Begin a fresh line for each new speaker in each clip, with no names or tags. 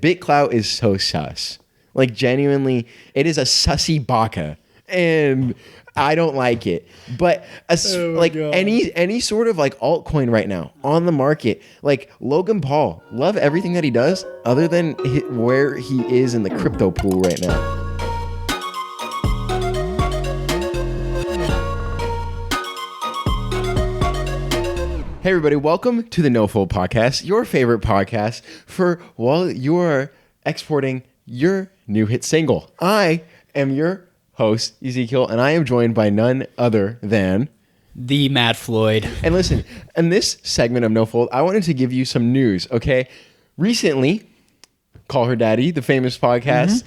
BitClout is so sus. Like, genuinely, it is a sussy baka. And I don't like it. But any sort of like altcoin right now on the market, like Logan Paul, love everything that he does other than where he is in the crypto pool right now. Hey everybody, welcome to the NOFOLD podcast, your favorite podcast for while you are exporting your new hit single. I am your host, Ezekiel, and I am joined by none other than
the Matt Floyd.
And listen, in this segment of NOFOLD, I wanted to give you some news, okay? Recently, Call Her Daddy, the famous podcast,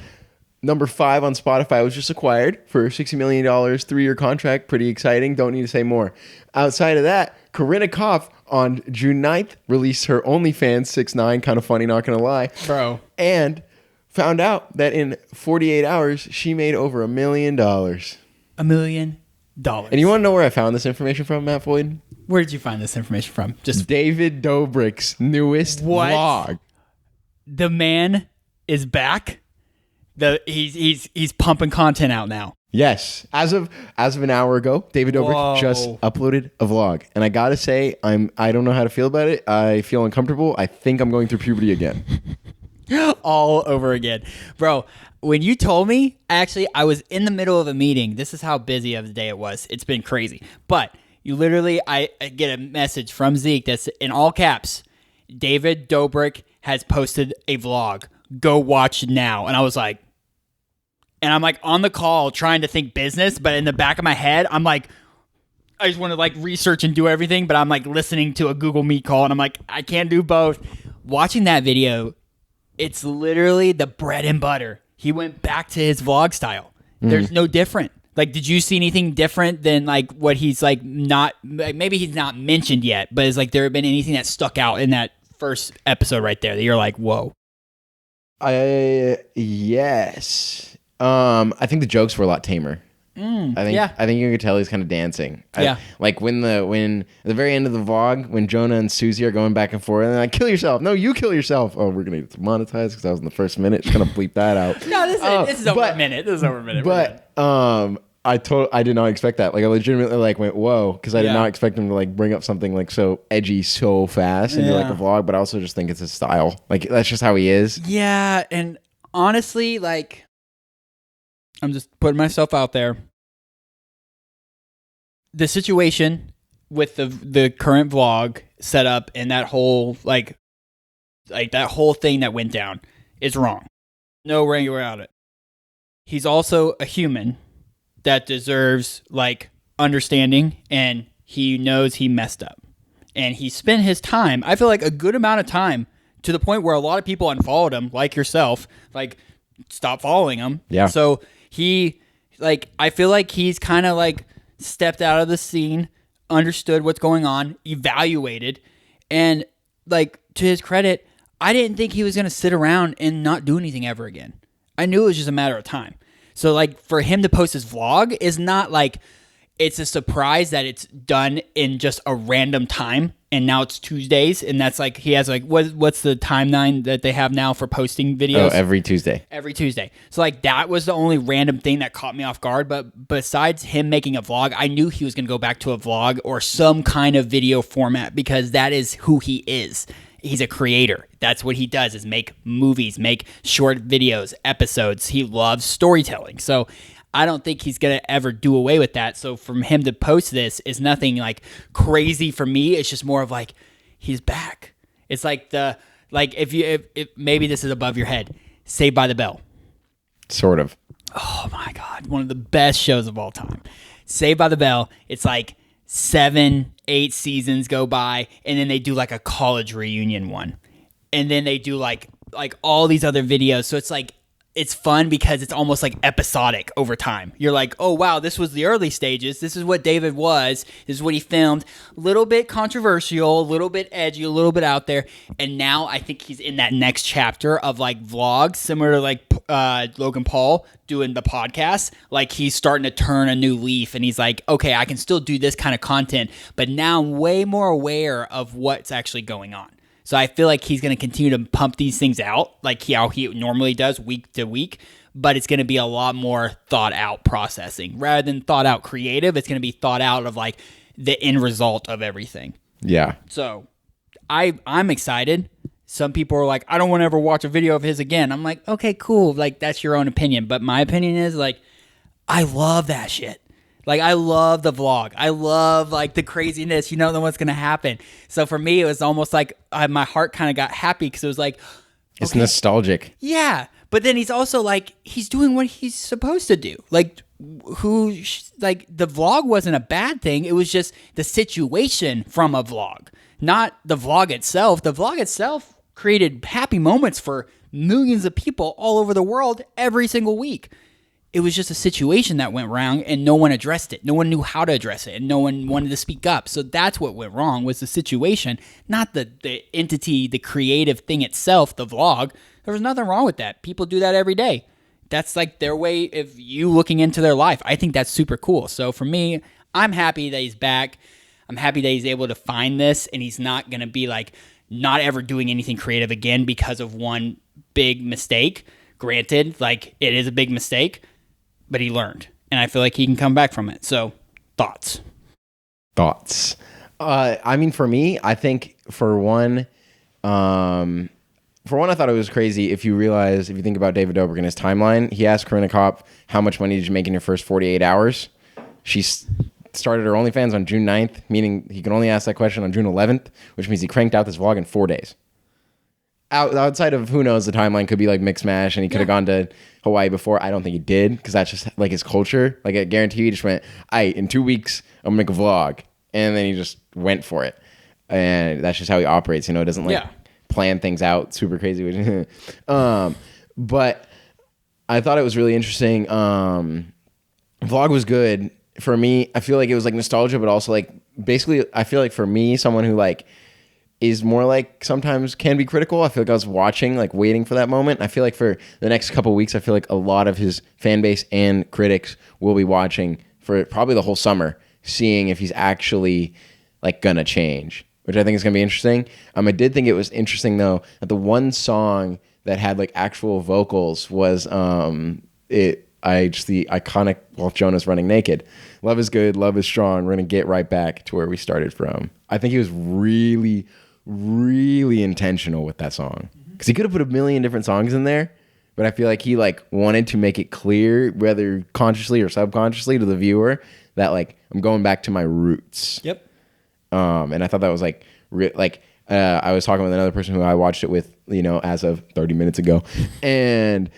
number 5 on Spotify, was just acquired for $60 million, 3-year contract. Pretty exciting. Don't need to say more. Outside of that, Corinna Kopf on June 9th released her OnlyFans 6'9", kind of funny, not going to lie.
Bro.
And found out that in 48 hours, she made over $1 million.
$1 million.
And you want to know where I found this information from, Matt Floyd?
Where did you find this information from?
Just David Dobrik's newest vlog.
The man is back. He's pumping content out now.
Yes. As of an hour ago, David Dobrik just uploaded a vlog. And I gotta say, I don't know how to feel about it. I feel uncomfortable. I think I'm going through puberty again.
All over again. Bro, when you told me, actually, I was in the middle of a meeting. This is how busy of the day it was. It's been crazy. But I get a message from Zeke that's in all caps. David Dobrik has posted a vlog. Go watch now. And I was like, and I'm like on the call trying to think business, but in the back of my head, I'm like, I just want to like research and do everything, but I'm like listening to a Google Meet call and I'm like, I can't do both. Watching that video, it's literally the bread and butter. He went back to his vlog style. There's no different. Like, did you see anything different than like what he's like not, like maybe he's not mentioned yet, but is like there been anything that stuck out in that first episode right there that you're like, whoa?
Yes. I think the jokes were a lot tamer. I think you could tell he's kind of dancing. Like when at the very end of the vlog, when Jonah and Susie are going back and forth, and they're like, kill yourself. No, you kill yourself. Oh, we're gonna get monetized because I was in the first minute. Just gonna bleep that out.
No, this is over a minute. This is over a minute.
But I did not expect that. Like I legitimately like went whoa, because I did not expect him to like bring up something like so edgy so fast into like a vlog. But I also just think it's his style. Like that's just how he is.
Yeah, and honestly, like I'm just putting myself out there. The situation with the current vlog setup and that whole like that whole thing that went down is wrong. No way around it. He's also a human that deserves like understanding, and he knows he messed up. And he spent his time, I feel like a good amount of time, to the point where a lot of people unfollowed him, like yourself, like stop following him. Yeah. So he I feel like he's kind of like stepped out of the scene, understood what's going on, evaluated, and like to his credit, I didn't think he was going to sit around and not do anything ever again. I knew it was just a matter of time. So like for him to post his vlog is not like it's a surprise that it's done in just a random time, and now it's Tuesdays, and that's like he has like what's the timeline that they have now for posting videos?
Oh, every Tuesday.
Every Tuesday. So like that was the only random thing that caught me off guard. But besides him making a vlog, I knew he was going to go back to a vlog or some kind of video format because that is who he is. He's a creator. That's what he does, is make movies, make short videos, episodes. He loves storytelling. So I don't think he's going to ever do away with that. So from him to post this is nothing like crazy for me. It's just more of like, he's back. It's like if maybe this is above your head, Saved by the Bell.
Sort of.
Oh my God. One of the best shows of all time. Saved by the Bell. It's like 7-8 seasons go by, and then they do like a college reunion one. And then they do like all these other videos. So it's like, it's fun because it's almost like episodic over time. You're like, oh, wow, this was the early stages. This is what David was. This is what he filmed. A little bit controversial, a little bit edgy, a little bit out there. And now I think he's in that next chapter of like vlogs, similar to like Logan Paul doing the podcast. Like he's starting to turn a new leaf, and he's like, okay, I can still do this kind of content, but now I'm way more aware of what's actually going on. So I feel like he's going to continue to pump these things out like how he normally does week to week, but it's going to be a lot more thought out processing. Rather than thought out creative, it's going to be thought out of like the end result of everything.
Yeah.
So I'm excited. Some people are like, I don't want to ever watch a video of his again. I'm like, okay, cool. Like, that's your own opinion. But my opinion is like, I love that shit. Like, I love the vlog. I love like the craziness. You don't know what's going to happen. So for me, it was almost like my heart kind of got happy because it was like,
it's okay. Nostalgic.
Yeah. But then he's also like, he's doing what he's supposed to do. Like, the vlog wasn't a bad thing. It was just the situation from a vlog, not the vlog itself. The vlog itself created happy moments for millions of people all over the world every single week. It was just a situation that went wrong and no one addressed it. No one knew how to address it and no one wanted to speak up. So that's what went wrong, was the situation, not the entity, the creative thing itself, the vlog. There was nothing wrong with that. People do that every day. That's like their way of you looking into their life. I think that's super cool. So for me, I'm happy that he's back. I'm happy that he's able to find this and he's not going to be like not ever doing anything creative again because of one big mistake. Granted, like it is a big mistake, but he learned. And I feel like he can come back from it. So thoughts.
I mean, for me, I think for one, I thought it was crazy if you think about David Dobrik and his timeline. He asked Corinna Kopp, how much money did you make in your first 48 hours? She started her OnlyFans on June 9th, meaning he can only ask that question on June 11th, which means he cranked out this vlog in 4 days. Outside of, who knows, the timeline could be like Mix Mash and he could have gone to Hawaii before. I don't think he did because that's just like his culture. Like I guarantee he just went, in 2 weeks, I'm going to make a vlog. And then he just went for it. And that's just how he operates. It doesn't like plan things out super crazy. But I thought it was really interesting. Vlog was good. For me, I feel like it was like nostalgia, but also like basically I feel like for me, someone who like is more like sometimes can be critical. I feel like I was watching, like waiting for that moment. I feel like for the next couple of weeks, I feel like a lot of his fan base and critics will be watching for probably the whole summer, seeing if he's actually like gonna change, which I think is gonna be interesting. I did think it was interesting though that the one song that had like actual vocals was the iconic Wolf Jonas Running Naked. Love is good, love is strong. We're gonna get right back to where we started from. I think he was really, really intentional with that song because he could have put a million different songs in there, but I feel like he like wanted to make it clear, whether consciously or subconsciously, to the viewer that like I'm going back to my roots.
Yep.
And I thought that was like I was talking with another person who I watched it with, as of 30 minutes ago, and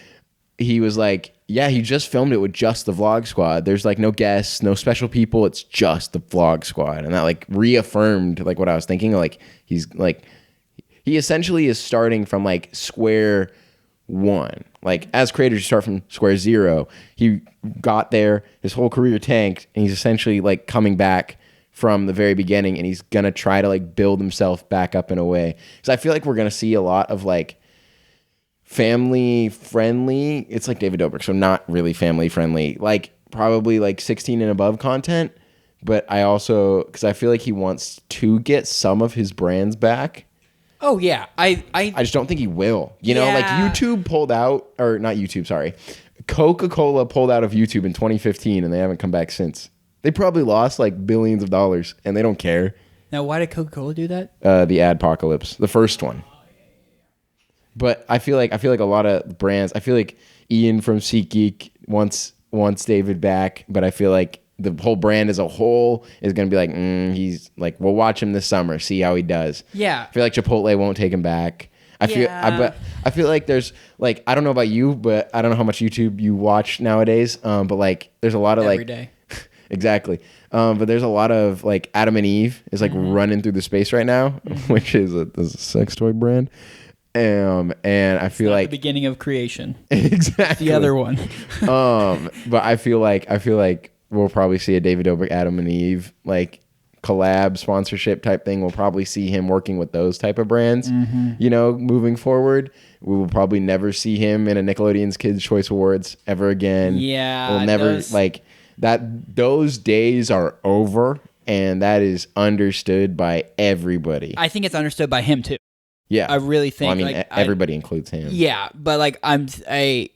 he was like, yeah, he just filmed it with just the vlog squad. There's like no guests, no special people. It's just the vlog squad. And that like reaffirmed like what I was thinking. Like he essentially is starting from like square one. Like as creators, you start from square zero. He got there, his whole career tanked, and he's essentially like coming back from the very beginning, and he's gonna try to like build himself back up in a way. Because I feel like we're gonna see a lot of like family friendly, it's like David Dobrik, so not really family friendly, like probably like 16 and above content. But I also, because I feel like he wants to get some of his brands back.
Oh yeah, I
just don't think he will. Like YouTube pulled out, or not YouTube, sorry, Coca-Cola pulled out of YouTube in 2015, and they haven't come back since. They probably lost like billions of dollars, and they don't care.
Now, why did Coca-Cola do that?
The Adpocalypse, the first one. But I feel like a lot of brands. I feel like Ian from SeatGeek wants David back, but I feel like the whole brand as a whole is going to be like, he's like, we'll watch him this summer, see how he does.
Yeah.
I feel like Chipotle won't take him back. I feel like there's like, I don't know about you, but I don't know how much YouTube you watch nowadays. But like, there's a lot of
every day.
Exactly. But there's a lot of like Adam and Eve is like running through the space right now, which is a sex toy brand. And I feel like
the beginning of creation.
Exactly.
The other one.
But I feel like we'll probably see a David Dobrik, Adam and Eve like collab sponsorship type thing. We'll probably see him working with those type of brands, moving forward. We will probably never see him in a Nickelodeon's Kids Choice Awards ever again.
Yeah.
We'll never like that. Those days are over, and that is understood by everybody.
I think it's understood by him too.
Yeah.
I really think.
Well, I mean, everybody includes him.
Yeah, but like I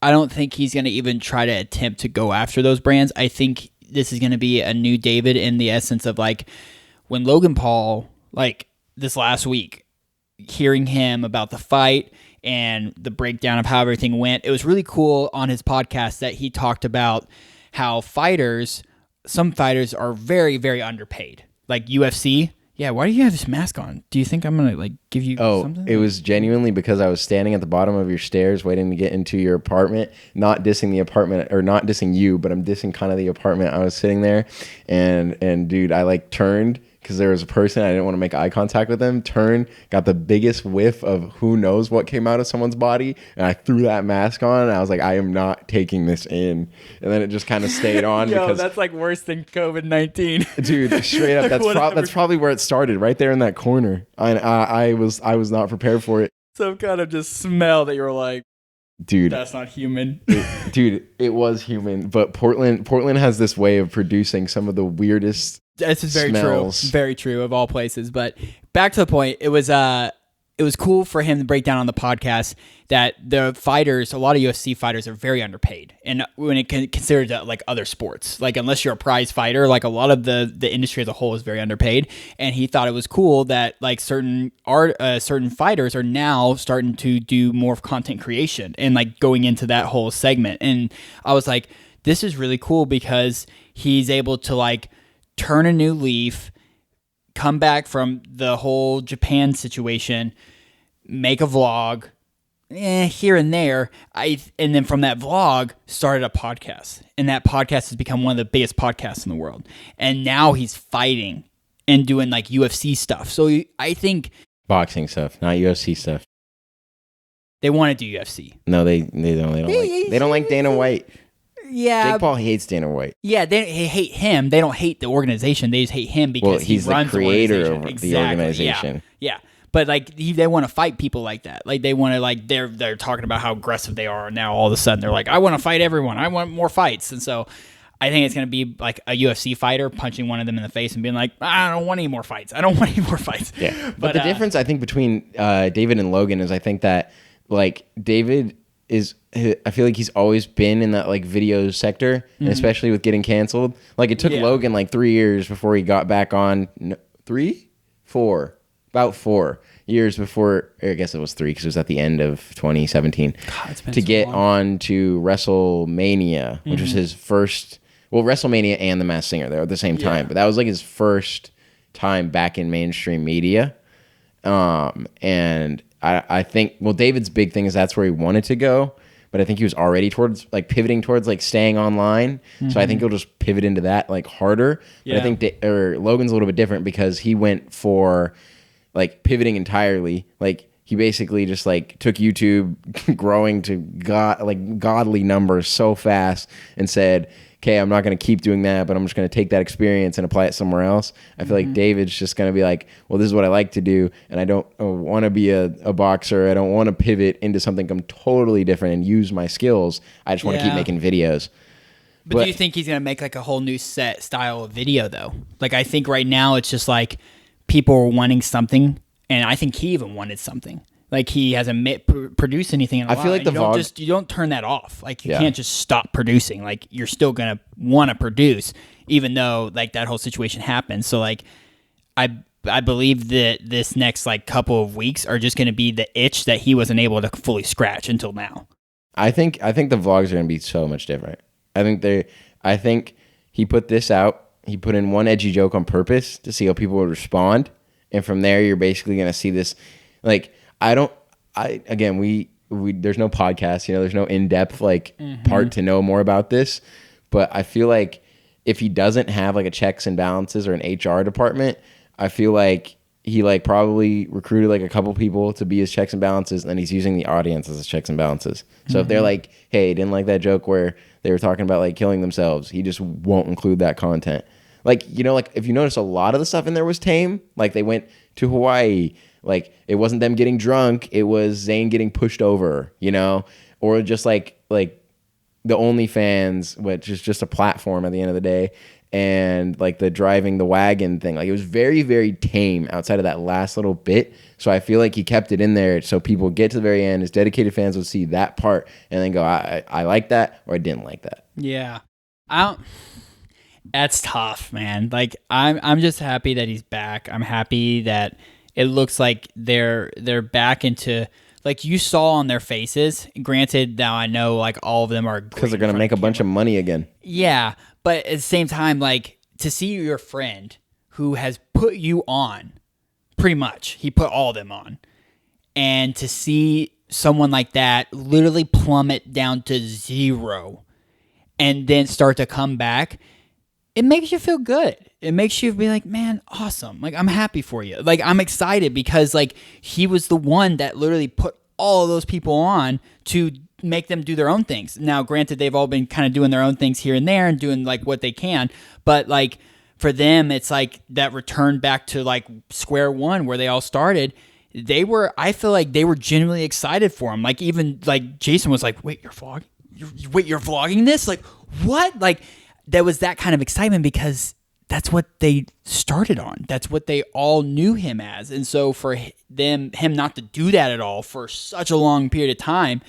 don't think he's going to even try to attempt to go after those brands. I think this is going to be a new David in the essence of like when Logan Paul, like this last week, hearing him about the fight and the breakdown of how everything went. It was really cool on his podcast that he talked about how some fighters are very, very underpaid. Like UFC. Yeah, why do you have this mask on? Do you think I'm going to like give you something?
It was genuinely because I was standing at the bottom of your stairs waiting to get into your apartment, not dissing the apartment or not dissing you, but I'm dissing kind of the apartment. I was sitting there and dude, I like turned because there was a person, I didn't want to make eye contact with them, turned, got the biggest whiff of who knows what came out of someone's body, and I threw that mask on, and I was like, I am not taking this in. And then it just kind of stayed on.
Yo,
because
that's like worse than COVID-19.
Dude, straight up, that's probably where it started, right there in that corner. I was not prepared for it.
Some kind of just smell that you're like,
dude,
that's not human.
Dude, it was human, but Portland has this way of producing some of the weirdest
This is very
smells.
true. Very true of all places. But back to the point, it was cool for him to break down on the podcast that the fighters, a lot of UFC fighters are very underpaid. And when it considered like other sports, like unless you're a prize fighter, like a lot of the industry as a whole is very underpaid. And he thought it was cool that like certain fighters are now starting to do more content creation and like going into that whole segment. And I was like, this is really cool because he's able to like turn a new leaf, come back from the whole Japan situation, make a vlog, here and there. And then from that vlog, started a podcast. And that podcast has become one of the biggest podcasts in the world. And now he's fighting and doing like UFC stuff. So I think...
Boxing stuff, not UFC stuff.
They want to do UFC.
No, they don't like Dana White.
Yeah.
Jake Paul hates Dana White.
Yeah, they hate him. They don't hate the organization. They just hate him because
he's
he runs
the creator
of
the organization.
Yeah. But like they want to fight people like that. Like they want to like they're talking about how aggressive they are. And now all of a sudden they're like, I want to fight everyone. I want more fights. And so I think it's going to be like a UFC fighter punching one of them in the face and being like, I don't want any more fights. I don't want any more fights.
Yeah. But the difference I think between David and Logan is I think that like David I feel like he's always been in that like video sector, and especially with getting canceled. Like it took Logan like 3 years before he got back on. About 4 years before. I guess it was 3 because it was at the end of 2017 to get on to WrestleMania, which was his first. Well, WrestleMania and The Masked Singer, they were at the same time, but that was like his first time back in mainstream media. And I think, well, David's big thing is that's where he wanted to go, but I think he was already towards like pivoting towards like staying online. So I think he'll just pivot into that like harder. But I think Logan's a little bit different because he went for like pivoting entirely. Like he basically just like took YouTube growing to godly numbers so fast and said, okay, I'm not going to keep doing that, but I'm just going to take that experience and apply it somewhere else. I feel like David's just going to be like, well, this is what I like to do, and I don't want to be a boxer. I don't want to pivot into something totally different and use my skills. I just want to keep making videos.
But do you think he's going to make like a whole new set style of video, though? Like, I think right now it's just like people are wanting something, and I think he even wanted something. Like he hasn't produced anything in a while.
I feel like
you don't turn that off. Like you can't just stop producing. Like you're still gonna want to produce, even though like that whole situation happened. So like, I believe that this next like couple of weeks are just gonna be the itch that he wasn't able to fully scratch until now.
I think the vlogs are gonna be so much different. I think he put this out. He put in one edgy joke on purpose to see how people would respond, and from there you're basically gonna see this like. There's no podcast, there's no in-depth like part to know more about this, but I feel like if he doesn't have like a checks and balances or an HR department, I feel like he like probably recruited like a couple people to be his checks and balances, and then he's using the audience as his checks and balances. So if they're like, hey, didn't like that joke where they were talking about like killing themselves, he just won't include that content. Like, like if you notice a lot of the stuff in there was tame, like they went to Hawaii. Like, it wasn't them getting drunk. It was Zayn getting pushed over, or just like the OnlyFans, which is just a platform at the end of the day. and like the driving the wagon thing. Like it was very, very tame outside of that last little bit. So I feel like he kept it in there so people get to the very end, his dedicated fans would see that part and then go, I like that or I didn't like that.
Yeah. That's tough, man. Like I'm just happy that he's back. I'm happy that it looks like they're back into, like you saw on their faces. Granted, now I know like all of them are
because they're going to make a bunch of money again.
Yeah, but at the same time, like to see your friend who has put you on, pretty much, he put all of them on, and to see someone like that literally plummet down to 0 and then start to come back, it makes you feel good. It makes you be like, man, awesome. Like, I'm happy for you. Like, I'm excited because, like, he was the one that literally put all of those people on to make them do their own things. Now, granted, they've all been kind of doing their own things here and there and doing, like, what they can. But, like, for them, it's like that return back to, like, square one where they all started. I feel like they were genuinely excited for him. Like, even, like, Jason was like, wait, you're vlogging? You're vlogging this? Like, what? Like, there was that kind of excitement because that's what they started on. That's what they all knew him as. And so for him not to do that at all for such a long period of time,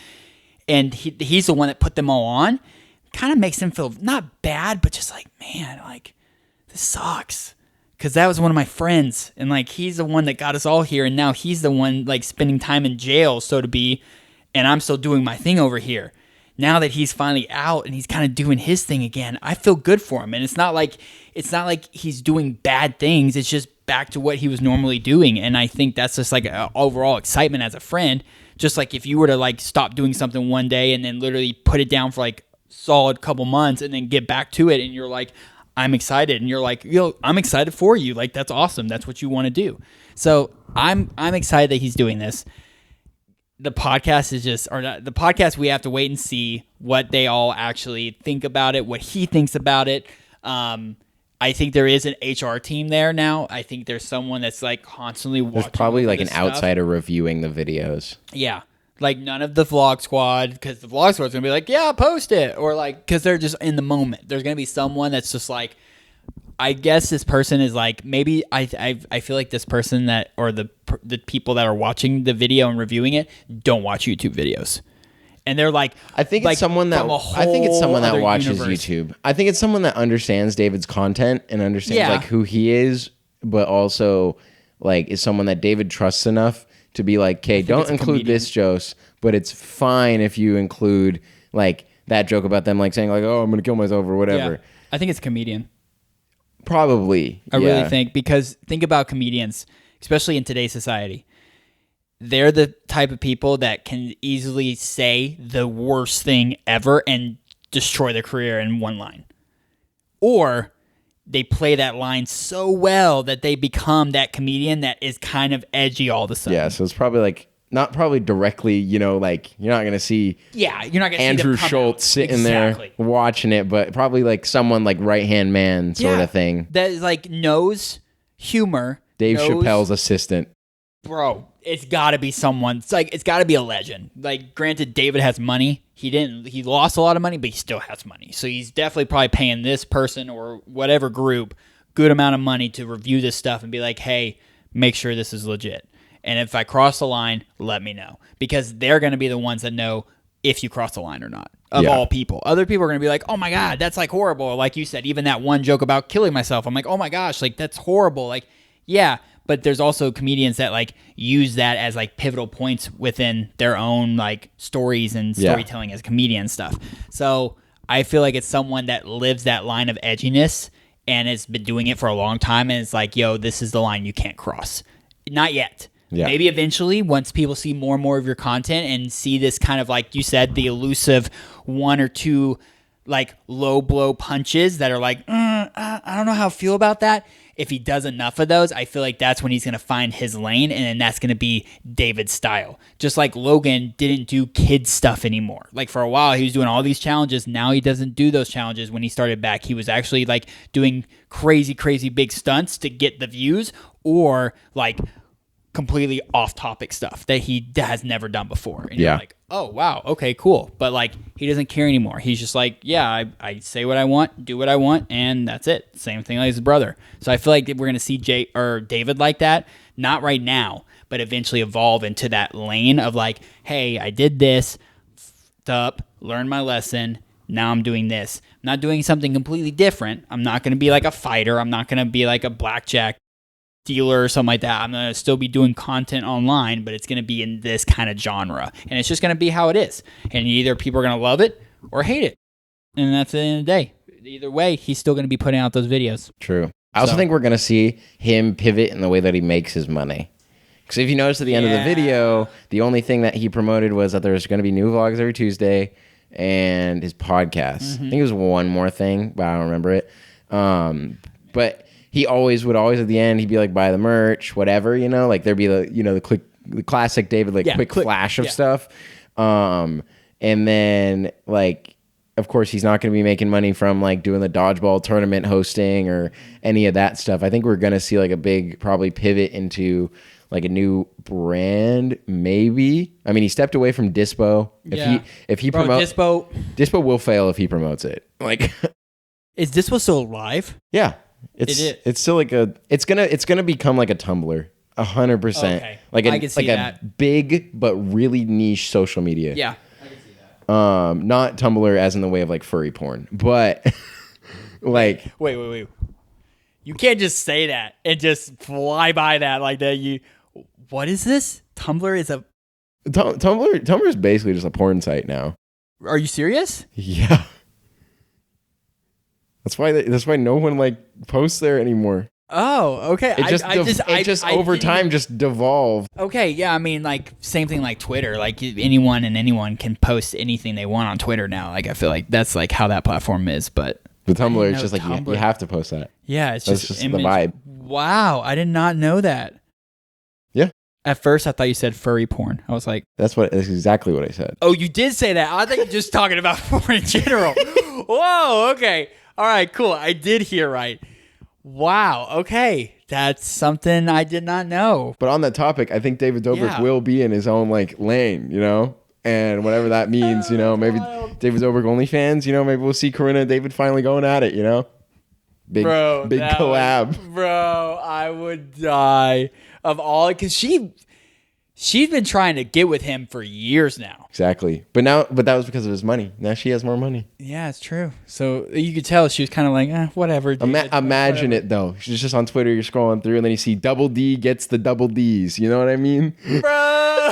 and he's the one that put them all on, kind of makes him feel not bad, but just like, man, like, this sucks. Because that was one of my friends, and like he's the one that got us all here, and now he's the one like spending time in jail, so to be, and I'm still doing my thing over here. Now that he's finally out and he's kind of doing his thing again, I feel good for him. And it's not like he's doing bad things. It's just back to what he was normally doing. And I think that's just like an overall excitement as a friend. Just like if you were to like stop doing something one day and then literally put it down for like solid couple months and then get back to it, and you're like, I'm excited, and you're like, yo, I'm excited for you. Like, that's awesome. That's what you want to do. So I'm excited that he's doing this. The podcast is just, or not, the podcast, we have to wait and see what they all actually think about it, what he thinks about it. I think there is an HR team there now. I think there's someone that's like constantly watching.
There's probably like an
stuff.
outsider reviewing the videos.
Yeah. Like none of the vlog squad, because the vlog squad's going to be like, yeah, post it. Or like, because they're just in the moment. There's going to be someone that's just like, I guess this person is like, maybe I feel like this person that, or the people that are watching the video and reviewing it don't watch YouTube videos. And they're like,
I think it's someone that watches YouTube. I think it's someone that understands David's content and understands like who he is, but also like is someone that David trusts enough to be like, okay, don't include this joke, but it's fine if you include like that joke about them like saying like, oh, I'm gonna kill myself or whatever.
Yeah. I think it's a comedian.
Probably.
I really think, because think about comedians, especially in today's society. They're the type of people that can easily say the worst thing ever and destroy their career in one line. Or they play that line so well that they become that comedian that is kind of edgy all of a sudden.
Yeah, so it's probably like, not probably directly, you know, like you're not going to see
you're not gonna
Andrew Schultz sitting there watching it, but probably like someone like right-hand man sort of thing.
That is like knows humor.
Dave Chappelle's assistant.
Bro, it's got to be someone. It's got to be a legend. Like, granted, David has money. He lost a lot of money, but he still has money. So he's definitely probably paying this person or whatever group good amount of money to review this stuff and be like, hey, make sure this is legit. And if I cross the line, let me know. Because they're going to be the ones that know if you cross the line or not, of all people. Other people are going to be like, oh my God, that's like horrible. Like you said, even that one joke about killing myself. I'm like, oh my gosh, like that's horrible. Like, yeah, but there's also comedians that like use that as like pivotal points within their own like stories and storytelling as comedian stuff. So I feel like it's someone that lives that line of edginess and has been doing it for a long time. And it's like, yo, this is the line you can't cross. Not yet. Yeah. Maybe eventually, once people see more and more of your content and see this kind of, like you said, the elusive one or two like low blow punches that are like, I don't know how I feel about that. If he does enough of those, I feel like that's when he's going to find his lane, and then that's going to be David's style. Just like Logan didn't do kid stuff anymore. Like for a while, he was doing all these challenges. Now he doesn't do those challenges. When he started back, he was actually like doing crazy, crazy big stunts to get the views, or like completely off topic stuff that he has never done before. And
Yeah.
you're like, oh, wow. Okay, cool. But like, he doesn't care anymore. He's just like, yeah, I say what I want, do what I want, and that's it. Same thing like his brother. So I feel like we're going to see David like that, not right now, but eventually evolve into that lane of like, hey, I did this, f***ed up, learned my lesson. Now I'm doing this. I'm not doing something completely different. I'm not going to be like a fighter. I'm not going to be like a blackjack dealer or something like that. I'm going to still be doing content online, but it's going to be in this kind of genre. And it's just going to be how it is. And either people are going to love it or hate it. And that's the end of the day. Either way, he's still going to be putting out those videos.
True. I also think we're going to see him pivot in the way that he makes his money. Because if you notice at the end of the video, the only thing that he promoted was that there's going to be new vlogs every Tuesday and his podcast. I think it was one more thing, but I don't remember it. But he would always at the end, he'd be like, buy the merch, whatever, you know, like there'd be the classic David, like quick flash of stuff. And then like, of course, he's not going to be making money from like doing the dodgeball tournament hosting or any of that stuff. I think we're going to see like a big probably pivot into like a new brand, maybe. I mean, he stepped away from Dispo. If he promotes Dispo will fail if he promotes it. Like,
is Dispo still alive?
Yeah, it's still like it's gonna become like a Tumblr, 100%.
Okay.
Like
I can see
a big but really niche social media.
Yeah, I can see that.
Not Tumblr as in the way of like furry porn, but like
wait. You can't just say that and just fly by that like that. What is this? Tumblr is a
Tumblr is basically just a porn site now.
Are you serious?
Yeah. That's why no one like posts there anymore.
Oh, okay.
It just over time just devolved.
Okay, yeah. I mean, like same thing like Twitter. Like anyone can post anything they want on Twitter now. Like I feel like that's like how that platform is. But
the Tumblr is just like you have to post that.
Yeah, it's
that's just the vibe.
Wow, I did not know that.
Yeah.
At first, I thought you said furry porn. I was like,
that's exactly what I said.
Oh, you did say that. I think you're just talking about porn in general. Whoa. Okay. All right. Cool. I did hear right. Wow. Okay. That's something I did not know.
But on that topic, I think David Dobrik will be in his own like lane, you know, and whatever that means, you know, maybe David Dobrik OnlyFans, you know, maybe we'll see Corinna and David finally going at it, you know, big collab.
Bro, I would die of all because she's been trying to get with him for years now.
Exactly. But that was because of his money. Now she has more money.
Yeah, it's true. So you could tell she was kind of like, whatever.
Imagine it though. She's just on Twitter. You're scrolling through, and then you see Double D gets the double Ds. You know what I mean,
bro?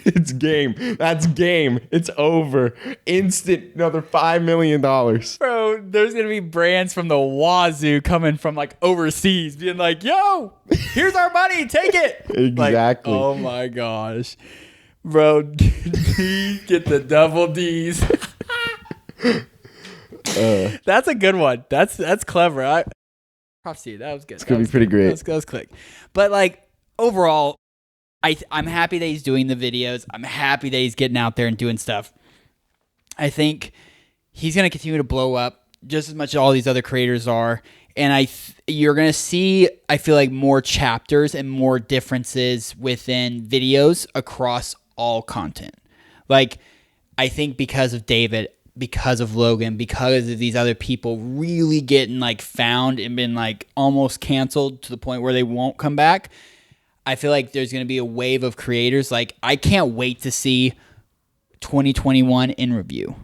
It's game. That's game. It's over. Instant. Another $5 million.
Bro, there's gonna be brands from the wazoo coming from like overseas, being like, "Yo, here's our money. Take it."
Exactly.
Like, oh my gosh, bro, get the double Ds. That's a good one. That's clever. Props to you. That was good.
It's gonna be pretty great.
That was quick. But like overall, I'm happy that he's doing the videos. I'm happy that he's getting out there and doing stuff. I think he's going to continue to blow up just as much as all these other creators are. And you're going to see, I feel like, more chapters and more differences within videos across all content. Like, I think because of David, because of Logan, because of these other people really getting like found and been like almost canceled to the point where they won't come back, I feel like there's going to be a wave of creators. Like, I can't wait to see 2021 in review.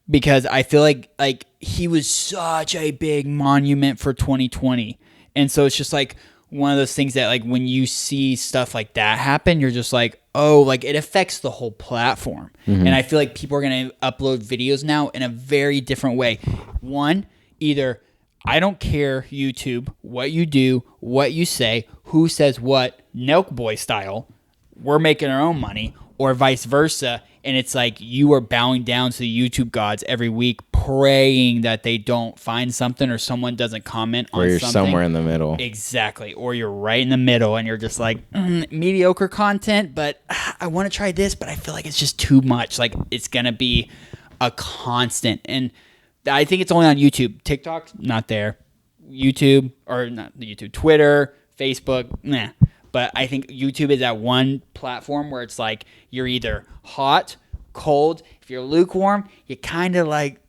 Because I feel like he was such a big monument for 2020. And so it's just like one of those things that like when you see stuff like that happen, you're just like, oh, like it affects the whole platform. Mm-hmm. And I feel like people are going to upload videos now in a very different way. One, either I don't care, YouTube, what you do, what you say, who says what, Nelk Boy style, we're making our own money, or vice versa. And it's like you are bowing down to the YouTube gods every week, praying that they don't find something or someone doesn't comment on something. Or
you're somewhere in the middle.
Exactly. Or you're right in the middle and you're just like, mediocre content, but I want to try this, but I feel like it's just too much. Like it's going to be a constant. And I think it's only on YouTube. TikTok's not there. YouTube, or not YouTube, Twitter, Facebook, nah. But I think YouTube is that one platform where it's like you're either hot, cold. If you're lukewarm, you kind of like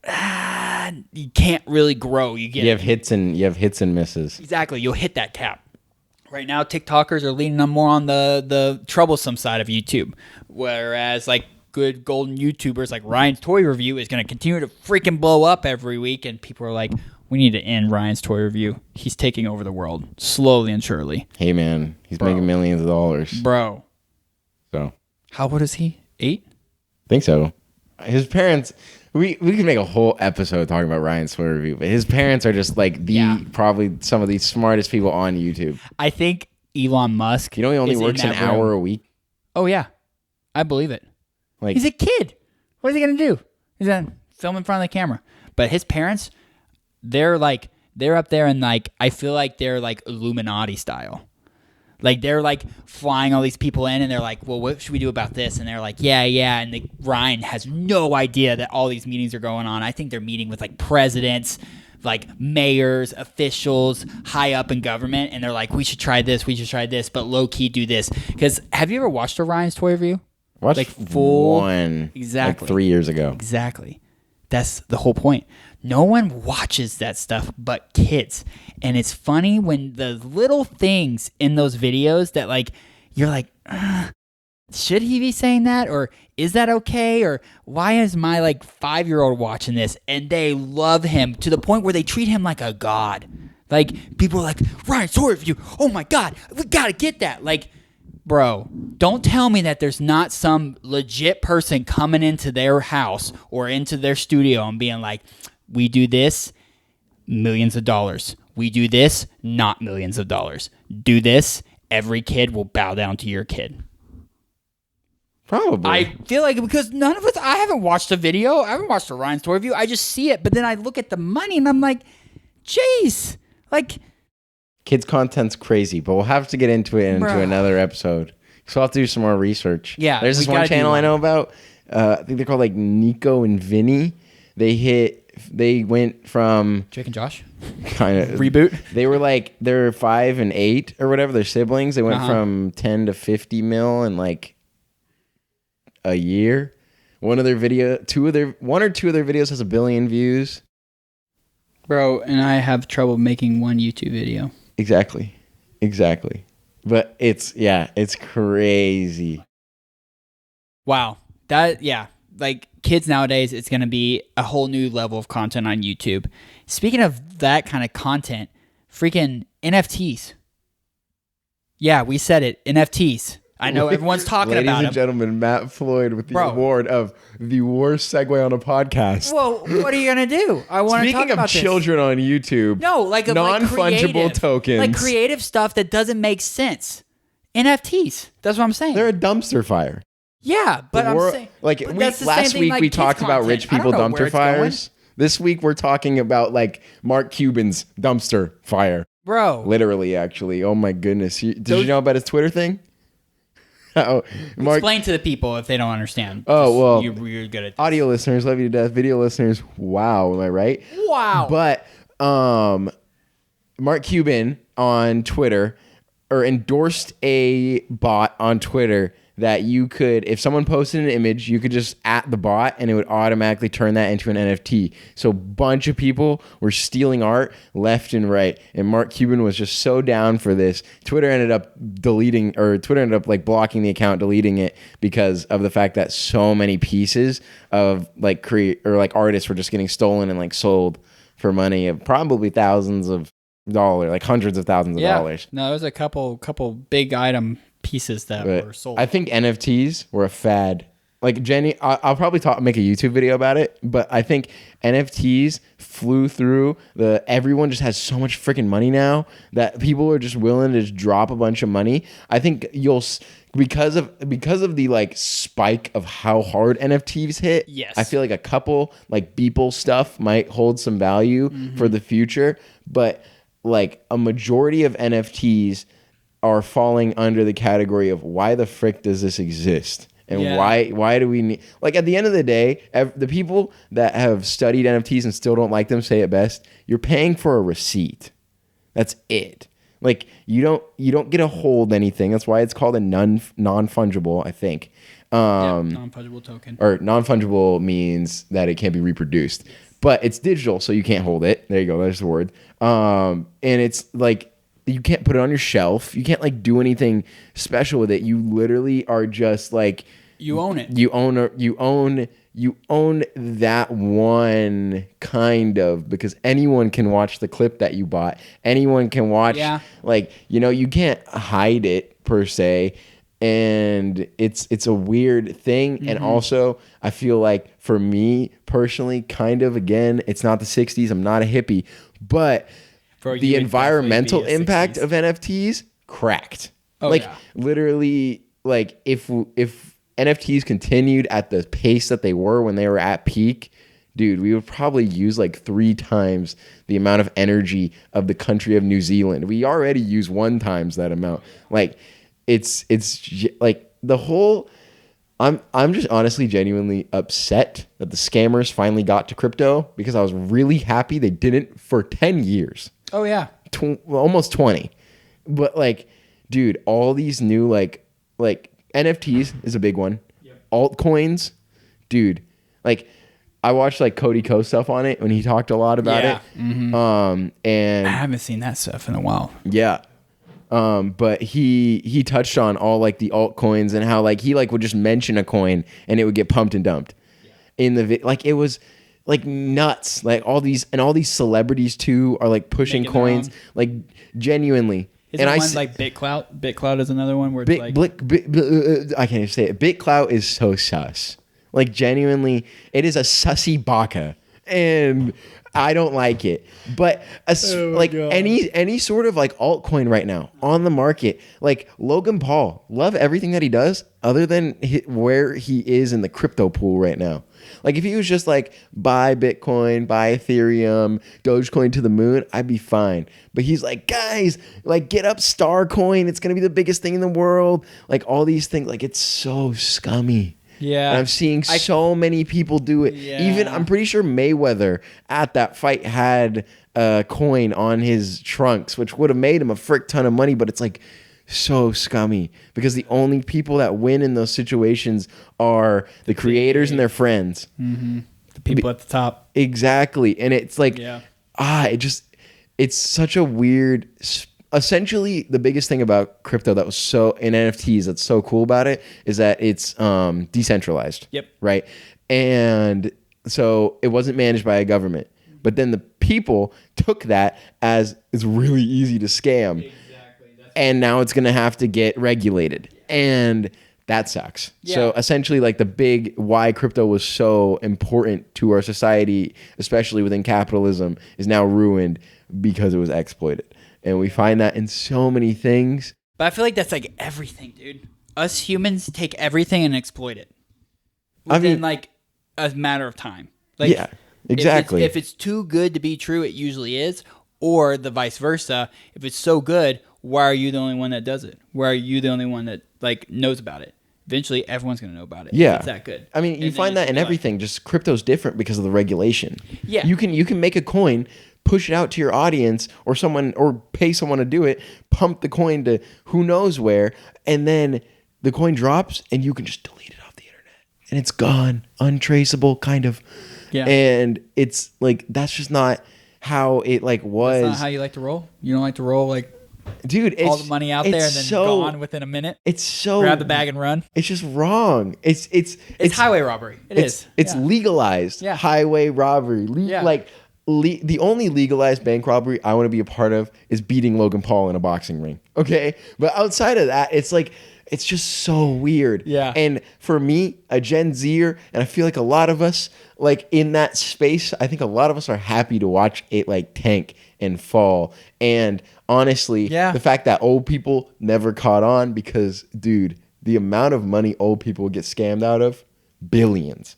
you can't really grow.
You have hits and misses.
Exactly, you'll hit that cap. Right now, TikTokers are leaning on more on the troublesome side of YouTube, whereas like good golden YouTubers like Ryan's Toy Review is going to continue to freaking blow up every week, and people are like, we need to end Ryan's Toy Review. He's taking over the world slowly and surely.
Hey man, he's making millions of dollars,
bro.
So
how old is he? 8?
I think so. His parents. We could make a whole episode talking about Ryan's Toy Review, but his parents are just like probably some of the smartest people on YouTube.
I think Elon Musk.
You know, he only works an hour a week.
Oh yeah, I believe it. Like he's a kid. What is he gonna do? He's gonna film in front of the camera. But his parents, they're up there and like I feel like they're like Illuminati style. Like they're like flying all these people in and they're like, well, what should we do about this? And they're like, yeah. And Ryan has no idea that all these meetings are going on. I think they're meeting with like presidents, like mayors, officials, high up in government. And they're like, we should try this, but low key do this. Because have you ever watched a Ryan's Toy Review?
Watched like full one.
Exactly.
Like 3 years ago.
Exactly. That's the whole point. No one watches that stuff but kids. And it's funny when the little things in those videos that like, you're like, should he be saying that? Or is that okay? Or why is my like 5-year-old watching this? And they love him to the point where they treat him like a god. Like people are like, Ryan's Toy Review. Oh my God, we got to get that. Like, bro, don't tell me that there's not some legit person coming into their house or into their studio and being like, we do this, millions of dollars. We do this, not millions of dollars. Do this, every kid will bow down to your kid.
Probably.
I feel like because none of us, I haven't watched a video. I haven't watched a Ryan's Toy Review. I just see it, but then I look at the money and I'm like, jeez, like.
Kids' content's crazy, but we'll have to get into it into another episode. So I'll have to do some more research.
Yeah.
There's this one channel I know about. I think they're called like Nico and Vinny. They went from
Jake and Josh
kind of
reboot.
They're 5 and 8 or whatever. They're siblings. They went from 10 to 50 mil in like a year. One or two of their videos has 1 billion views.
Bro, and I have trouble making one YouTube video.
Exactly. But it's crazy.
Wow. Like kids nowadays, it's going to be a whole new level of content on YouTube. Speaking of that kind of content, freaking NFTs. Yeah, we said it. NFTs. I know everyone's talking about them.
Ladies and gentlemen, Matt Floyd with the award of the worst segue on a podcast.
Well, what are you going to do? I want to talk about
Speaking of children on YouTube.
No, like
non-fungible tokens.
Like creative stuff that doesn't make sense. NFTs. That's what I'm saying.
They're a dumpster fire.
Yeah, but I'm saying...
last week we talked about rich people dumpster fires. This week we're talking about like Mark Cuban's dumpster fire.
Bro.
Literally, actually. Oh my goodness. Did you know about his Twitter thing?
Explain to the people if they don't understand. You're good at this.
Audio listeners, love you to death. Video listeners, wow, am I right?
Wow.
But Mark Cuban on Twitter endorsed a bot on Twitter that you could, if someone posted an image, you could just at the bot and it would automatically turn that into an NFT. So a bunch of people were stealing art left and right. And Mark Cuban was just so down for this. Twitter ended up like blocking the account, deleting it because of the fact that so many pieces of like artists were just getting stolen and like sold for money of probably thousands of dollars, like hundreds of thousands of dollars.
No, it was a couple big item pieces that were sold.
I think NFTs were a fad. Like Jenny, I'll probably make a YouTube video about it, but I think NFTs flew through everyone just has so much freaking money now that people are just willing to just drop a bunch of money. I think because of the like spike of how hard NFTs hit.
Yes.
I feel like a couple like Beeple stuff might hold some value for the future, but like a majority of NFTs are falling under the category of why the frick does this exist? And why do we need... Like, at the end of the day, the people that have studied NFTs and still don't like them say it best. You're paying for a receipt. That's it. Like you don't get to hold anything. That's why it's called a non-fungible, I think.
Non-fungible token.
Or non-fungible means that it can't be reproduced. Yes. But it's digital, so you can't hold it. There you go. There's the word. And it's like you can't put it on your shelf. You can't like do anything special with it. You literally are just like
you own it.
You own that one kind of, because anyone can watch the clip that you bought. Anyone can watch like, you know, you can't hide it per se. And it's a weird thing. Mm-hmm. And also I feel like for me personally, kind of, again, it's not the 60s. I'm not a hippie, but the environmental impact of NFTs cracked. Literally, like if NFTs continued at the pace that they were when they were at peak, dude, we would probably use like 3 times the amount of energy of the country of New Zealand. We already use 1 times that amount. Like it's like the whole, I'm just honestly genuinely upset that the scammers finally got to crypto, because I was really happy they didn't for 10 years.
Oh yeah.
Almost 20. But like, dude, all these new like NFTs is a big one. Yep. Altcoins, dude. Like I watched like Cody Ko stuff on it when he talked a lot about it. Mm-hmm. And
I haven't seen that stuff in a while.
Yeah. But he touched on all like the altcoins and how like he like would just mention a coin and it would get pumped and dumped in the like it was like nuts. Like all these celebrities too are like pushing coins like genuinely.
Isn't one like BitClout? BitClout is another one where it's
I can't even say it. BitClout is so sus. Like genuinely, it is a sussy baka, and I don't like it. But any sort of like altcoin right now on the market, like Logan Paul, love everything that he does, other than where he is in the crypto pool right now. Like if he was just like buy Bitcoin, buy Ethereum, Dogecoin to the moon, I'd be fine. But he's like, guys, like get up Starcoin. It's gonna be the biggest thing in the world. Like all these things, like it's so scummy.
Yeah.
And I'm seeing so many people do it. Yeah. Even I'm pretty sure Mayweather at that fight had a coin on his trunks, which would have made him a frick ton of money, but it's like so scummy because the only people that win in those situations are the creators and their friends.
Mm-hmm. The people at the top.
Exactly. And it's like, it's such a weird, essentially the biggest thing about crypto that was so, in NFTs that's so cool about it is that it's decentralized.
Yep.
Right. And so it wasn't managed by a government, but then the people took that as it's really easy to scam. And now it's going to have to get regulated. And that sucks. Yeah. So essentially like the big why crypto was so important to our society, especially within capitalism, is now ruined because it was exploited. And we find that in so many things.
But I feel like that's like everything, dude. Us humans take everything and exploit it. Within like a matter of time. Like,
yeah, exactly.
If it's too good to be true, it usually is. Or the vice versa. If it's so good, why are you the only one that does it? Why are you the only one that like knows about it? Eventually, everyone's going to know about it.
Yeah.
It's that good.
I mean, you find that in everything. Just crypto's different because of the regulation.
Yeah.
You can make a coin, push it out to your audience or someone, or pay someone to do it, pump the coin to who knows where, and then the coin drops and you can just delete it off the internet. And it's gone, untraceable, kind of. Yeah. And it's like, that's just not how it like was.
That's not how you like to roll? You don't like to roll like...
Dude,
all the money out there and then gone within a minute.
It's so
grab the bag and run.
It's just wrong. It's
highway robbery.
It's legalized highway robbery. The only legalized bank robbery I want to be a part of is beating Logan Paul in a boxing ring. Okay, but outside of that, it's like it's just so weird.
Yeah.
And for me, a Gen Zer, and I feel like a lot of us like in that space, I think a lot of us are happy to watch it like tank and fall. And honestly, the fact that old people never caught on, because dude, the amount of money old people get scammed out of, billions.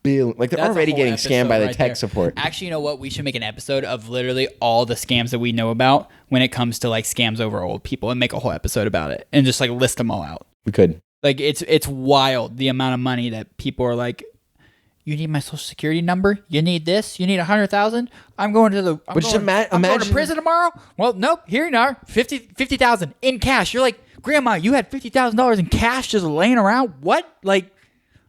Like they're already getting scammed by the tech support.
Actually, you know what? We should make an episode of literally all the scams that we know about when it comes to like scams over old people, and make a whole episode about it and just like list them all out.
We could.
Like it's wild the amount of money that people are like You need my social security number? You need this? You need 100,000? I'm going to the. I'm going to prison tomorrow. Well, nope. Here you are, 50,000 in cash. You're like, Grandma, you had $50,000 in cash just laying around. What? Like,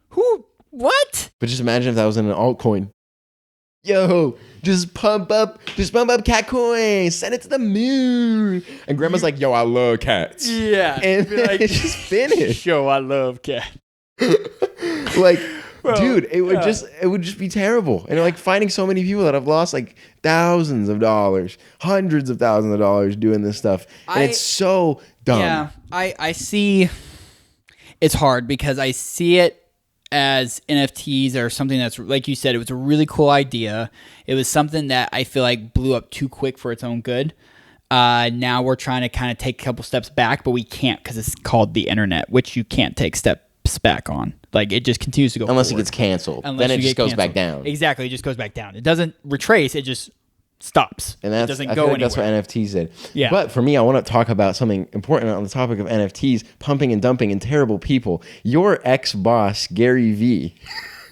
who? What?
But just imagine if that was in an altcoin. Yo, just pump up cat coins, send it to the moon. And Grandma's like, yo, I love cats.
Yeah.
And like, it's just finished.
Yo, I love cat.
Like, dude, it would just be terrible. And like finding so many people that have lost like thousands of dollars, hundreds of thousands of dollars doing this stuff. And it's so dumb.
Yeah, I see. It's hard because I see it as NFTs or something that's, like you said, it was a really cool idea. It was something that I feel like blew up too quick for its own good. Now we're trying to kind of take a couple steps back, but we can't because it's called the internet, which you can't take steps back on. Like, it just continues to go
unless
forward.
It gets canceled. Then it just goes back down.
Exactly, it just goes back down. It doesn't retrace, it just stops.
And
it doesn't
I
go
feel like
anywhere.
that's what NFTs did.
Yeah.
But for me, I want to talk about something important on the topic of NFTs, pumping and dumping and terrible people. Your ex-boss, Gary V.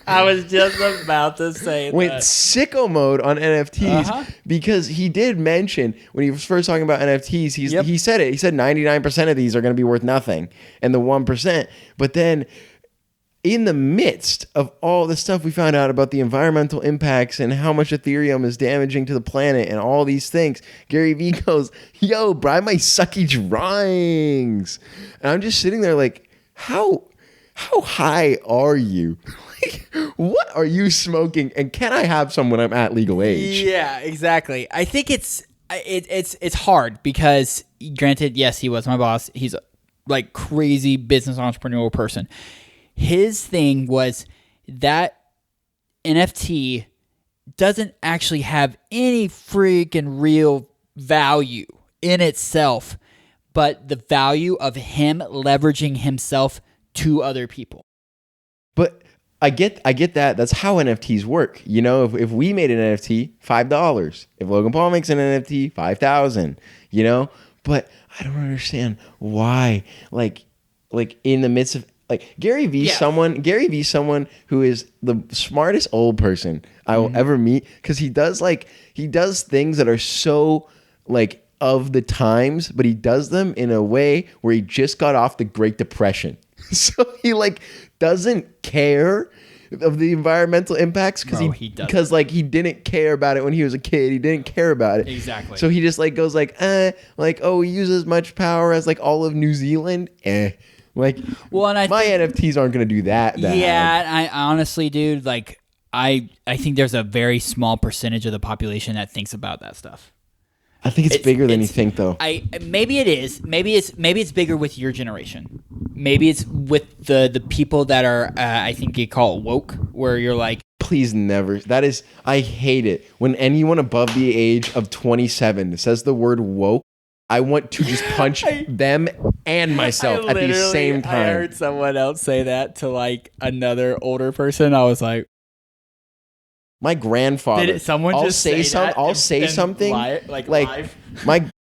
I was just about to say
went sicko mode on NFTs because he did mention when he was first talking about NFTs, he said it. He said 99% of these are going to be worth nothing and the 1%. But then in the midst of all the stuff we found out about the environmental impacts and how much Ethereum is damaging to the planet and all these things, Gary Vee goes, yo, bro, I might sucky drawings. And I'm just sitting there like, how high are you? Like, what are you smoking? And can I have some when I'm at legal age?
Yeah, exactly. I think it's hard because, granted, yes, he was my boss. He's a like crazy business entrepreneurial person. His thing was that NFT doesn't actually have any freaking real value in itself, but the value of him leveraging himself to other people.
But I get that. That's how NFTs work. You know, if we made an NFT, $5. If Logan Paul makes an NFT, $5,000. You know, but I don't understand why. Like in the midst of like Gary Vee, someone who is the smartest old person I will ever meet, because he does things that are so like of the times, but he does them in a way where he just got off the Great Depression. So he like doesn't care of the environmental impacts because he didn't care about it when he was a kid. He didn't care about it.
Exactly.
So he just like goes like we use as much power as like all of New Zealand. Like, well, and my NFTs aren't going to do that.
Yeah, I honestly, dude, like I think there's a very small percentage of the population that thinks about that stuff.
I think it's bigger than you think, though.
Maybe it is. Maybe it's bigger with your generation. Maybe it's with the people that are I think you call it woke, where you're like,
please never. That is, I hate it when anyone above the age of 27 says the word woke. I want to just punch them and myself at the same time.
I heard someone else say that to like another older person. I was like,
my grandfather.
Did someone just say that?
I'll say something
live?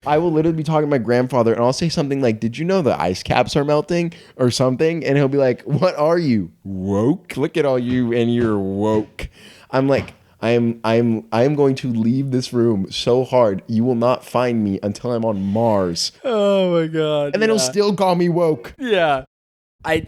I will literally be talking to my grandfather and I'll say something like, "Did you know the ice caps are melting?" or something, and he'll be like, "What are you, woke? Look at all you and you're woke." I'm like, I am going to leave this room so hard. You will not find me until I'm on Mars.
Oh my god!
And then he'll still call me woke.
Yeah. I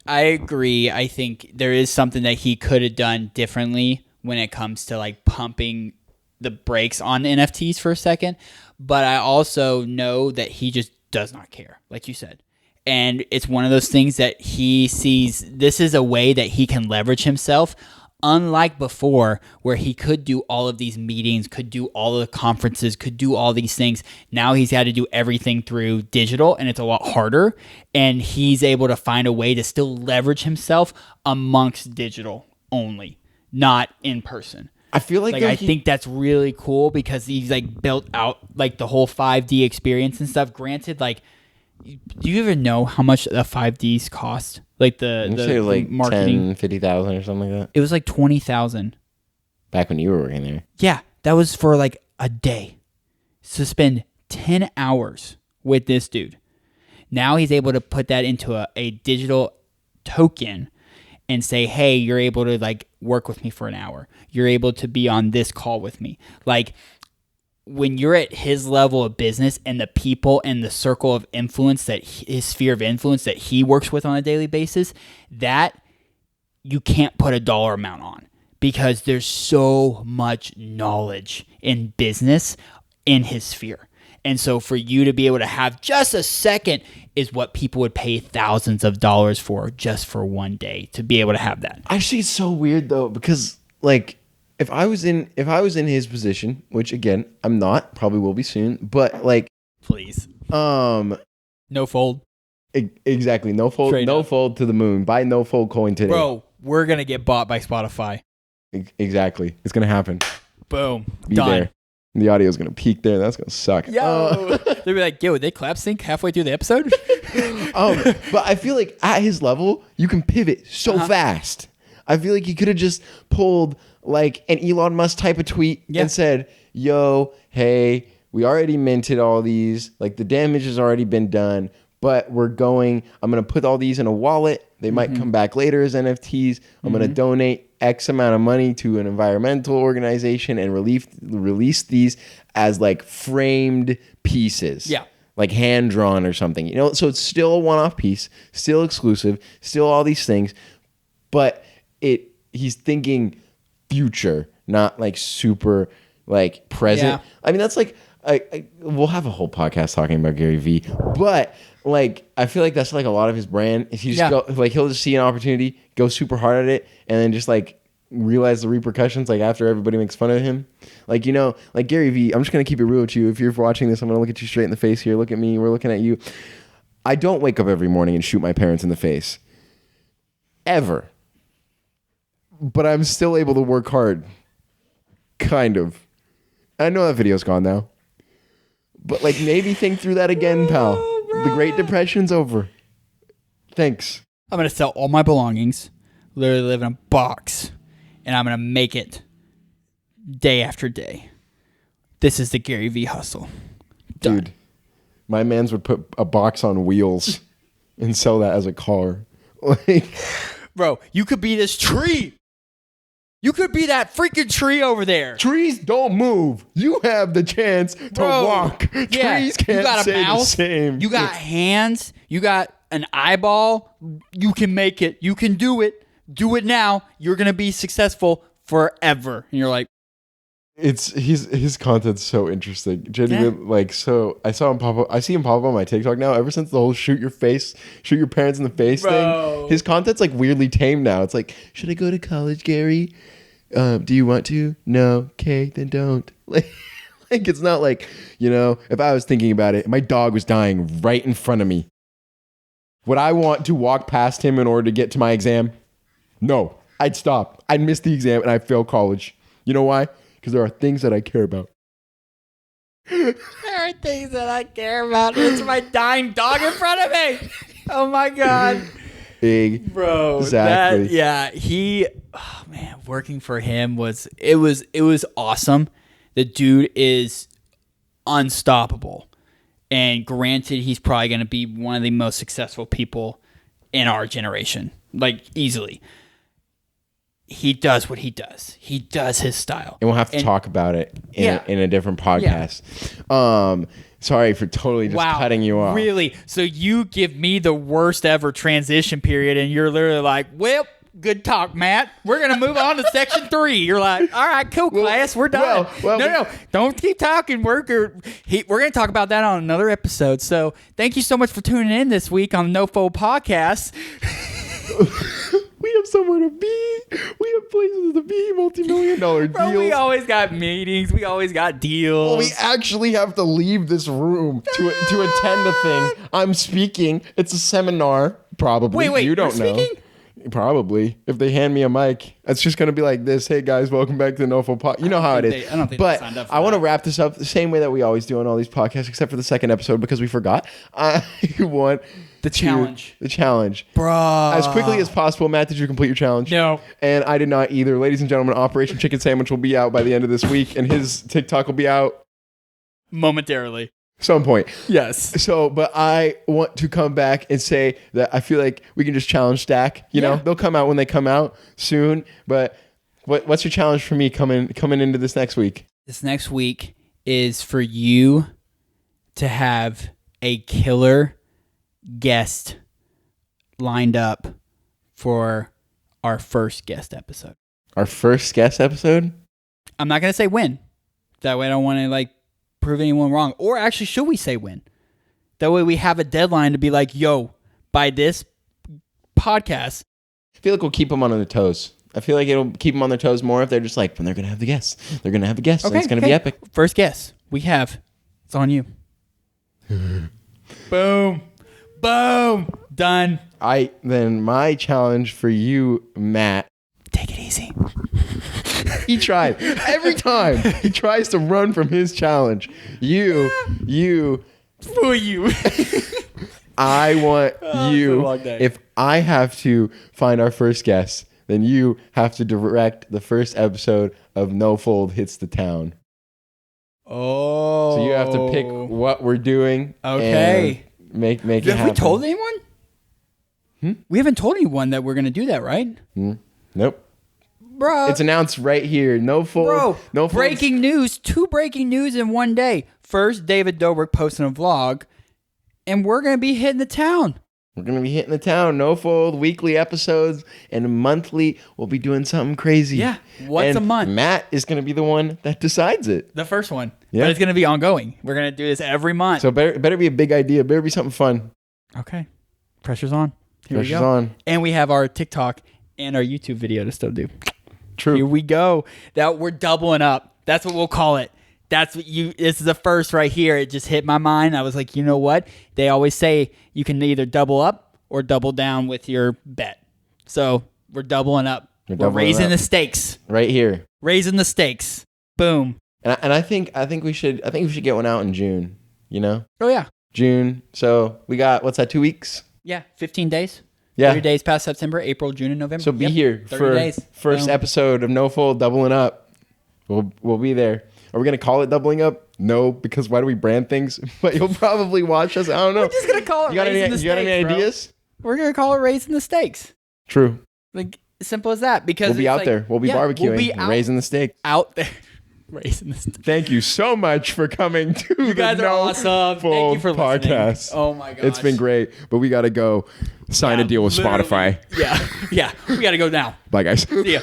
agree. I think there is something that he could have done differently when it comes to like pumping the brakes on NFTs for a second. But I also know that he just does not care, like you said. And it's one of those things that he sees this is a way that he can leverage himself. Unlike before, where he could do all of these meetings, could do all of the conferences, could do all these things. Now he's had to do everything through digital, and it's a lot harder. And he's able to find a way to still leverage himself amongst digital only, not in person.
I feel like
I think that's really cool because he's like built out like the whole 5D experience and stuff. Granted, like, do you even know how much the 5Ds cost? Like the
like
marketing,
50,000 or something like that.
It was like 20,000
back when you were working there.
Yeah, that was for like a day. So spend 10 hours with this dude. Now he's able to put that into a digital token and say, hey, you're able to like work with me for an hour. You're able to be on this call with me. Like when you're at his level of business and the people and the circle of influence that his sphere of influence that he works with on a daily basis, that you can't put a dollar amount on because there's so much knowledge in business in his sphere. And so for you to be able to have just a second is what people would pay thousands of dollars for just for one day to be able to have that.
Actually, it's so weird though, because like if I was in his position, which again, I'm not, probably will be soon, but like
please. NOFOLD.
Exactly. NOFOLD to the moon. Buy NOFOLD coin today.
Bro, we're going to get bought by Spotify.
Exactly. It's going to happen.
Boom.
Be
done.
There. The audio is going to peak there. That's going to suck.
Yo. They'll be like, yo, they clap sync halfway through the episode?
But I feel like at his level, you can pivot so fast. I feel like he could have just pulled like an Elon Musk type of tweet and said, yo, hey, we already minted all these. Like the damage has already been done, but I'm going to put all these in a wallet. They might come back later as NFTs. I'm going to donate X amount of money to an environmental organization and release these as like framed pieces.
Yeah.
Like hand drawn or something, so it's still a one-off piece, still exclusive, still all these things, but he's thinking future, not like super like present.
Yeah.
I mean, that's like, we'll have a whole podcast talking about Gary V, but like, I feel like that's like a lot of his brand. If you just go, like, he'll just see an opportunity, go super hard at it, and then just like realize the repercussions like after everybody makes fun of him. Like, like Gary V, I'm just going to keep it real with you. If you're watching this, I'm going to look at you straight in the face here. Look at me. We're looking at you. I don't wake up every morning and shoot my parents in the face. Ever. But I'm still able to work hard. Kind of. I know that video's gone now. But like maybe think through that again, pal. The Great Depression's over. Thanks.
I'm going to sell all my belongings, literally live in a box, and I'm going to make it day after day. This is the Gary V hustle. Done.
Dude, my mans would put a box on wheels and sell that as a car. Like,
bro, you could be this tree. You could be that freaking tree over there.
Trees don't move. You have the chance to walk.
Yeah,
Trees can't
you got a
say
mouth,
the same.
You got hands. You got an eyeball. You can make it. You can do it. Do it now. You're going to be successful forever. And you're like,
his content's so interesting. Genuinely, like, so I saw him pop up. I see him pop up on my TikTok now. Ever since the whole shoot your parents in the face thing, his content's like weirdly tame now. It's like, should I go to college, Gary? Do you want to? No. Okay, then don't. Like it's not like, if I was thinking about it, my dog was dying right in front of me. Would I want to walk past him in order to get to my exam? No. I'd stop. I'd miss the exam and I'd fail college. You know why? Because there are things that I care about.
There are things that I care about. It's my dying dog in front of me. Oh my God.
Bro.
Exactly. Working for him was awesome. The dude is unstoppable. And granted, he's probably going to be one of the most successful people in our generation. Like, easily. He does what he does. He does his style.
And we'll have to talk about it in a different podcast. Yeah. Sorry for totally just cutting you off.
Really? So you give me the worst ever transition period and you're literally like, well, good talk, Matt. We're going to move on to section 3. You're like, all right, cool, class. We're done. No. Don't keep talking. We're going to talk about that on another episode. So thank you so much for tuning in this week on the NoFold Podcast.
We have somewhere to be. We have places to be. Multi-million-dollar deals.
Bro, we always got meetings. We always got deals.
Well, we actually have to leave this room to attend a thing. I'm speaking. It's a seminar, probably.
Wait,
you don't know.
Speaking?
Probably. If they hand me a mic, it's just going to be like this. Hey, guys, welcome back to the NoFold Podcast. You know how it is.
I don't think
but
they signed up for
I want to wrap this up the same way that we always do on all these podcasts, except for the second episode because we forgot. I want...
The
challenge.
Bro.
As quickly as possible. Matt, did you complete your challenge?
No.
And I did not either. Ladies and gentlemen, Operation Chicken Sandwich will be out by the end of this week, and his TikTok will be out
momentarily.
Some point.
Yes.
So, but I want to come back and say that I feel like we can just challenge Stack. You know, they'll come out when they come out soon. But what's your challenge for me coming into this next week?
This next week is for you to have a killer guest lined up for our first guest episode.
Our first guest episode?
I'm not going to say when. That way I don't want to like prove anyone wrong. Or actually, should we say when? That way we have a deadline to be like, yo, by this podcast.
I feel like we'll keep them on their toes. I feel like it'll keep them on their toes more if they're just like, when they're going to have the guests. They're going to have a guest. Okay, and it's going to be epic.
First guest we have. It's on you. Boom. Boom. Done.
Then my challenge for you, Matt.
Take it easy.
He tried. Every time he tries to run from his challenge. You.
For you.
I want you. If I have to find our first guest, then you have to direct the first episode of NOFOLD Hits the Town.
Oh.
So you have to pick what we're doing.
Okay.
And make it happen.
Have we told anyone? We haven't told anyone that we're going to do that, right?
Nope.
Bro.
It's announced right here. NOFOLD.
Bro. Breaking news. 2 breaking news in one day. First, David Dobrik posting a vlog. And we're going to be hitting the town.
We're going to be hitting the town. NOFOLD, weekly episodes, and monthly, we'll be doing something crazy.
Yeah, once a month.
Matt is going to be the one that decides it.
The first one.
Yeah.
But it's going to be ongoing. We're going to do this every month.
So better be a big idea. Better be something fun.
Okay. Pressure's on. Here
Pressure's
we go.
on.
And we have our TikTok and our YouTube video to still do.
True.
Here we go. That we're doubling up. That's what we'll call it. That's what this is the first right here. It just hit my mind. I was like, you know what? They always say you can either double up or double down with your bet. So we're doubling up. We're raising the stakes.
Right here.
Raising the stakes. Boom.
And I think we should get one out in June, you know?
Oh yeah.
June. So we got, what's that, 2 weeks?
Yeah, 15 days.
Yeah.
30 days past September, April, June, and November.
So be here for
days.
First episode of NOFOLD doubling up. We'll be there. Are we going to call it doubling up? No, because why do we brand things? But you'll probably watch us. I don't know.
We're just going to call it Raising the Stakes,
You got any ideas?
We're going to call it Raising the Stakes.
True.
Like, simple as that. Because
we'll be out there. We'll be barbecuing.
We'll be
raising the steak.
Out there. Raising the Stakes.
Thank you so much for coming to
you guys are awesome. Thank you for
podcast.
Listening. Oh my gosh.
It's been great. But we got to go sign a deal with Spotify.
Yeah. We got to go now.
Bye, guys.
See ya.